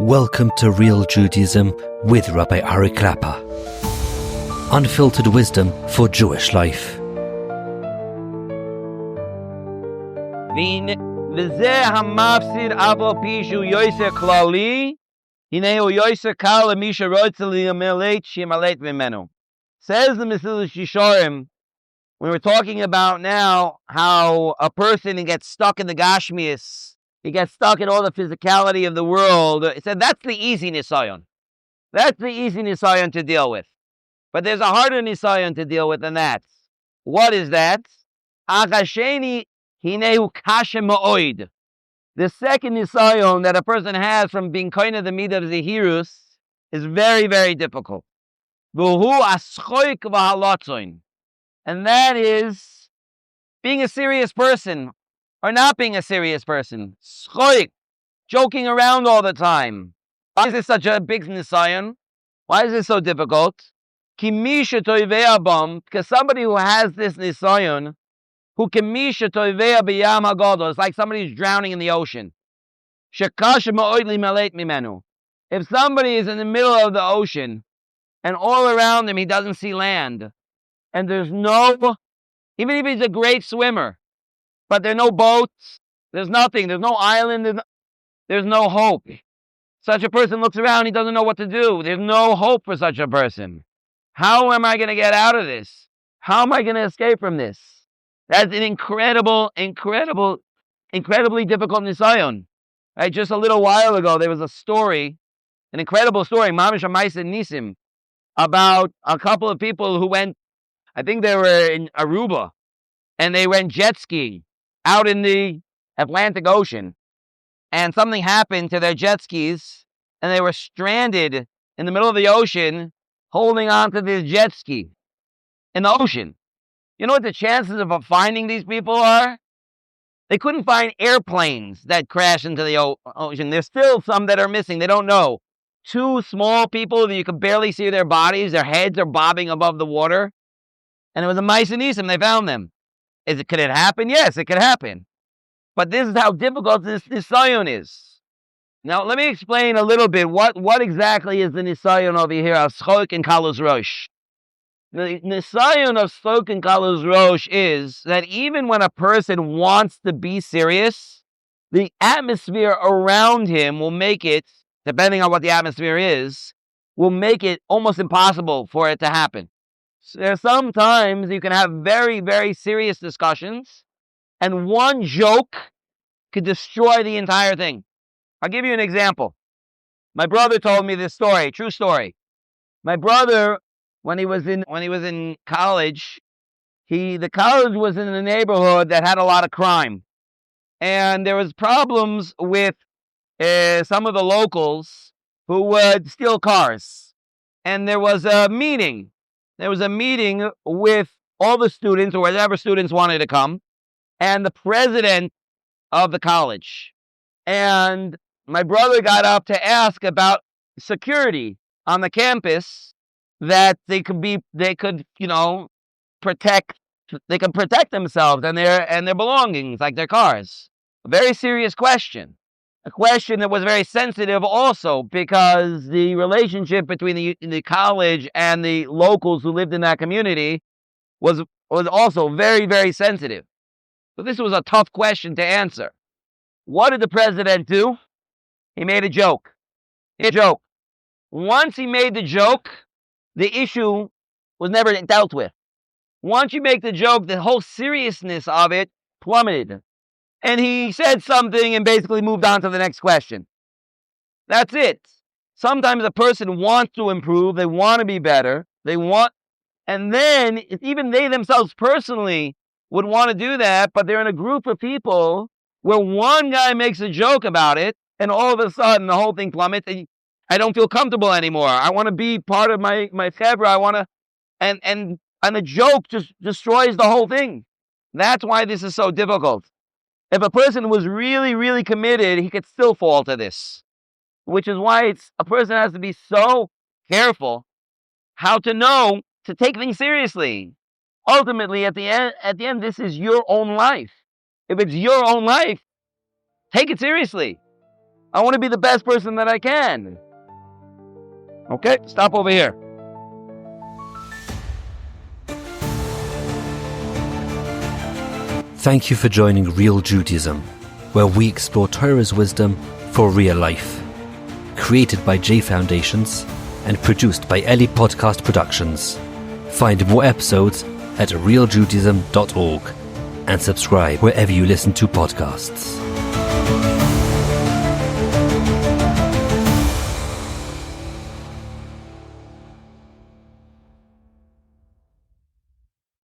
Welcome to Real Judaism with Rabbi Ari Klapper. Unfiltered wisdom for Jewish life. Says the Mesilas Yesharim, when we're talking about now how a person gets stuck in the gashmiyus, he gets stuck in all the physicality of the world. He said that's the easy nisayon. That's the easy nisayon to deal with. But there's a harder nisayon to deal with than that. What is that? Achasheni hinehu kasha ma'oid. The second nisayon that a person has from being kind of the midah of zerizus is very, very difficult. V'hu aschok v'halotzoin. And that is being a serious person or not being a serious person. Schok, joking around all the time. Why is this such a big nisayon? Why is this so difficult? Because somebody who has this nisayon, who kimisha toivea b'yam hagadol, it's like somebody who's drowning in the ocean. Shekasha ma'od limalet mimenu. If somebody is in the middle of the ocean and all around him he doesn't see land, and there's no, even if he's a great swimmer, but there are no boats, there's nothing, there's no island, there's no hope. Such a person looks around, he doesn't know what to do. There's no hope for such a person. How am I going to get out of this? How am I going to escape from this? That's an incredibly difficult nisayon. Right? Just a little while ago, there was a story, an incredible story, Mamish Amaisa Nisim, about a couple of people who went, I think they were in Aruba, and they went jet skiing out in the Atlantic Ocean. And something happened to their jet skis, and they were stranded in the middle of the ocean, holding on to this jet ski in the ocean. You know what the chances of finding these people are? They couldn't find airplanes that crash into the ocean. There's still some that are missing. They don't know. Two small people that you could barely see their bodies. Their heads are bobbing above the water. And it was a Nisim. They found them. Could it happen? Yes, it could happen. But this is how difficult this nisayon is. Now, let me explain a little bit what exactly is the nisayon over here of schok and kalos rosh. The nisayon of schok and kalos rosh is that even when a person wants to be serious, the atmosphere around him will make it, depending on what the atmosphere is, will make it almost impossible for it to happen. So sometimes you can have very, very serious discussions, and one joke could destroy the entire thing. I'll give you an example. My brother told me this story, true story. My brother, when he was in college, the college was in a neighborhood that had a lot of crime, and there was problems with some of the locals who would steal cars. And there was a meeting. There was a meeting with all the students, or whatever students wanted to come, and the president of the college. And my brother got up to ask about security on the campus, that they could protect themselves and their belongings, like their cars. A very serious question. A question that was very sensitive also, because the relationship between the college and the locals who lived in that community was also very, very sensitive. So this was a tough question to answer. What did the president do? He made a joke. Once he made the joke, the issue was never dealt with. Once you make the joke, the whole seriousness of it plummeted. And he said something and basically moved on to the next question. That's it. Sometimes a person wants to improve, they want to be better, and then even they themselves personally would want to do that, but they're in a group of people where one guy makes a joke about it, and all of a sudden the whole thing plummets, and I don't feel comfortable anymore. I want to be part of my chevra. I want to, and the joke just destroys the whole thing. That's why this is so difficult. If a person was really, really committed, he could still fall to this, which is why a person has to be so careful how to know to take things seriously. Ultimately, at the end, this is your own life. If it's your own life, take it seriously. I want to be the best person that I can. Okay, stop over here. Thank you for joining Real Judaism, where we explore Torah's wisdom for real life. Created by J Foundations and produced by Ellie Podcast Productions. Find more episodes at realjudaism.org and subscribe wherever you listen to podcasts.